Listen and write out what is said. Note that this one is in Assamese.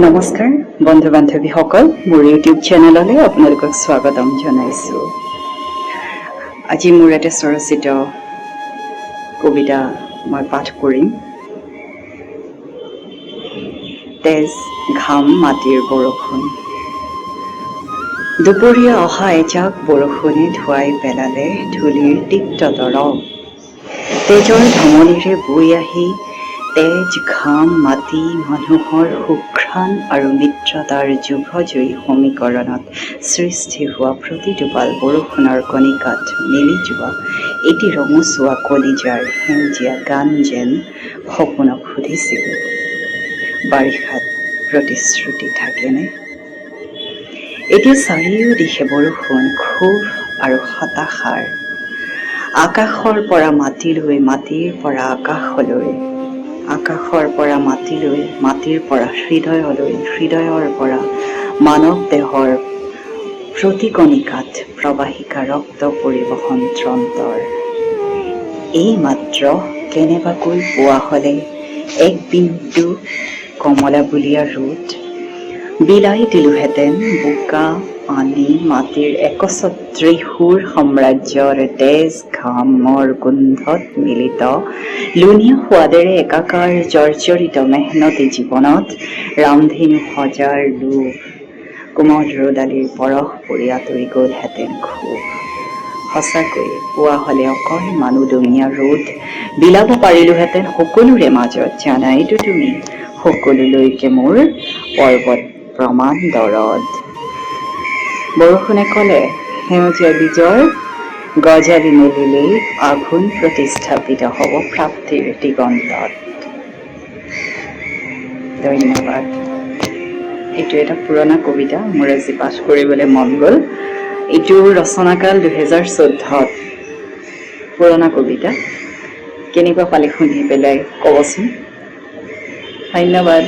নমস্কাৰ বন্ধু বান্ধৱীসকল মোৰ ইউটিউব চেনেললৈ আপোনালোকক স্বাগতম জনাইছোঁ। আজি মোৰ এটা স্বৰচিত কবিতা মই পাঠ কৰিম। তেজ ঘাম মাটিৰ বৰষুণ। দুপৰীয়া অহা এজাক বৰষুণে ধুৱাই পেলালে ধূলিৰ তিক্ত তৰপ। তেজৰ ধমনীৰে বৈ আহি তেজ ঘাম মাটি মানুহৰ সুঘ্ৰাণ আৰু মিত্ৰতাৰ যুগজয়ী সমীকৰণত সৃষ্টি হোৱা প্ৰতিটোপাল বৰষুণৰ কণিকাত মিলি যোৱা এটি ৰঙচুৱা কলিজাৰ সেউজীয়া গান যেন সপোনক সুধিছিলোঁ, বাৰিষাত প্ৰতিশ্ৰুতি থাকেনে? এতিয়া চাৰিওদিশে বৰষুণ, ক্ষোভ আৰু হতাশাৰ। আকাশৰ পৰা মাটিলৈ, মাটিৰ পৰা আকাশলৈ, আকাশৰ পৰা মাটিলৈ, মাটিৰ পৰা হৃদয়লৈ, হৃদয়ৰ পৰা মানৱ দেহৰ প্ৰতিকণিকাত প্ৰৱাহিকা ৰক্ত পৰিবহণ ত্ৰন্তৰ। এই মাত্ৰ কেনেবাকৈ পোৱা হলে এক বিন্দু কমলা বুলীয়া ৰ'দ, বিলাই দিলোহেঁতেন বোকা পানী মাটিৰ একছত ত্ৰিহুৰ সাম্ৰাজ্যৰ তেজ ঘামৰ গোন্ধত মিলিত লুণীয়া সোৱাদেৰে একাকাৰ জৰ্জৰিত মেহনতি জীৱনত ৰামধেনু সজাৰ লোভ, কোমল ৰ'দালিৰ পৰশ পৰি আঁতৰি গ'লহেঁতেন ক্ষোভ। সঁচাকৈ পোৱা হলে অকণমান উদঙীয়া ৰ'দ, বিলাব পাৰিলোহেঁতেন সকলোৰে মাজত, জানাইতো তুমি সকলোলৈকে মোৰ পৰ্বত প্ৰমাণ দৰদ। বৰষুণে ক'লে সেউজীয়া বীজৰ গজালি মেলিলেই আঘোণ প্ৰতিস্থাপিত হ'ব প্ৰাপ্তিৰ দিগন্তত। ধন্যবাদ। এইটো এটা পুৰণা কবিতা, মোৰ আজি পাঠ কৰিবলৈ মন গ'ল। এইটো ৰচনাকাল 2014। পুৰণা কবিতা, কেনেকুৱা পালে শুনি পেলাই ক'বচোন। ধন্যবাদ।